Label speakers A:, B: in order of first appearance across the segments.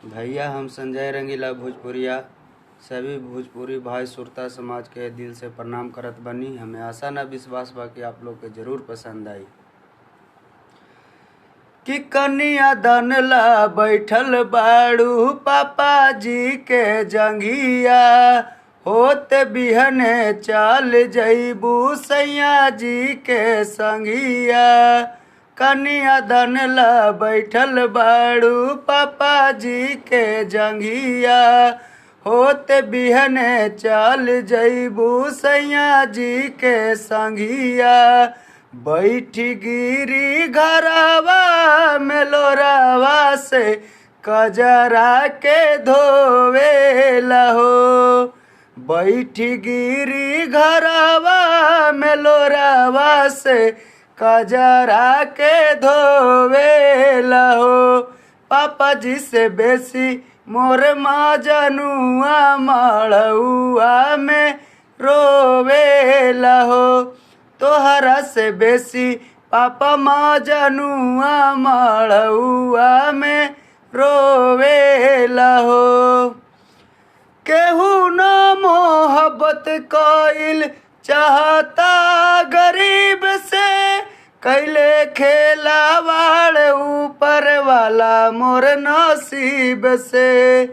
A: भैया हम संजय रंगीला भोजपुरिया सभी भोजपुरी भाई सुरता समाज के दिल से प्रणाम करत बनी। हमें आशा ना विश्वास बा कि आप लोग के जरूर पसंद आई। कि कनिया दनला बैठल बाड़ू पापा जी के जंघिया, होते बिहने चल जईबू सैया जी के संगिया। कनिया दनला बैठल बाड़ू पापा जी के जंघिया, होते बिहने चल जईबू सैया जी के संगिया। बैठ गिरी घरवा में लोरावा से कजरा के धोवे लहो। बैठ गिरी घरवा में लोरावा से कजरा के धोवे लहो। पापा जी से बेसी मोर मजनुआ मड़ुआ में रोवे लहो। तोहरा से बेसी पापा मजनुआ मड़ुआ में रोवे लहो। केहू न मोहब्बत कइल चाहता गरीब से, कैले खेलावाड़ ऊपर वाला मोर नसीब से।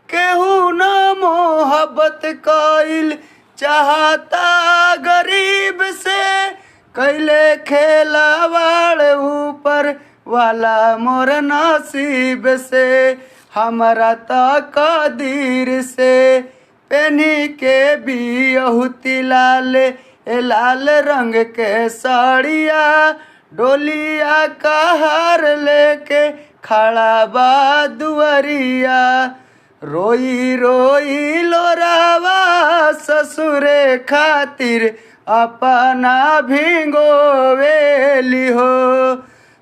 A: केहू न मोहब्बत कइल चाहता गरीब से, कैले खेलावाड़ ऊपर वाला मोर नसीब से। हमारा तकदीर से पेनी के बियहुती लाल रंग के साड़िया, डोलिया का हार लेके खड़ा बा दुआरिया। रोई रोई लोरावा ससुरे खातिर अपना भिंगोवेली हो।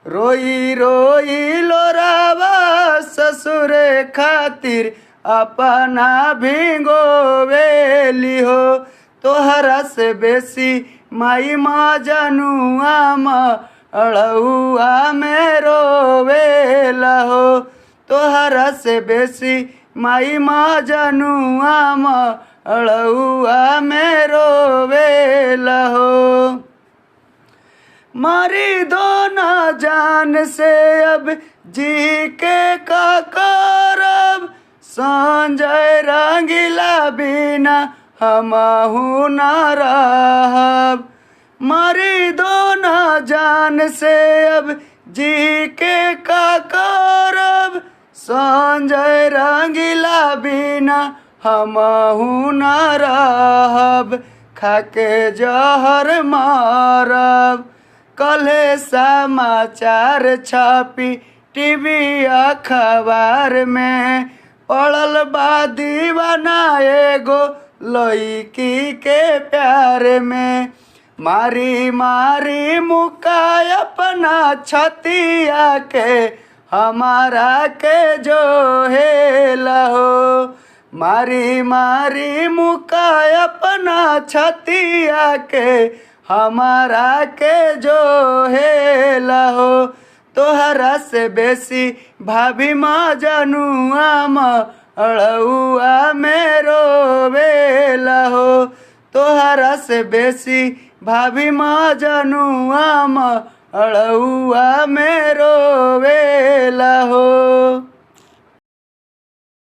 A: रोई रोई लोरावा ससुरे खातिर अपना भिंगोवेली हो। तोहरा से बेसी माई मजनुआ मड़ुआ में रोवेला हो। तोहरा से बेसी माई मजनुआ मड़ुआ में रोवेला हो। मारी दो ना जान से अब जी के का करब, संजय रंगीला बिना हमहू न रहब। मारी दो ना जान से अब जी के का करब, संजय रंगीला बिना हमहू न रहब। खाके जहर मारब। कल्हे समाचार छपी टीवी अखबार में, पड़ल बा दीवाना एगो लड़की के प्यार में। मारी मारी मुका अपना छतिया के हमारा के जो है लहो। मारी मारी मुका अपना छतिया के हमारा के जो है लहो। तोहरा से बेसी भाभी मजनुआ मड़ुआ में रोवे लहो। तोहरा से बेसी भाभी मजनुआ मड़ुआ में रोवे लहो।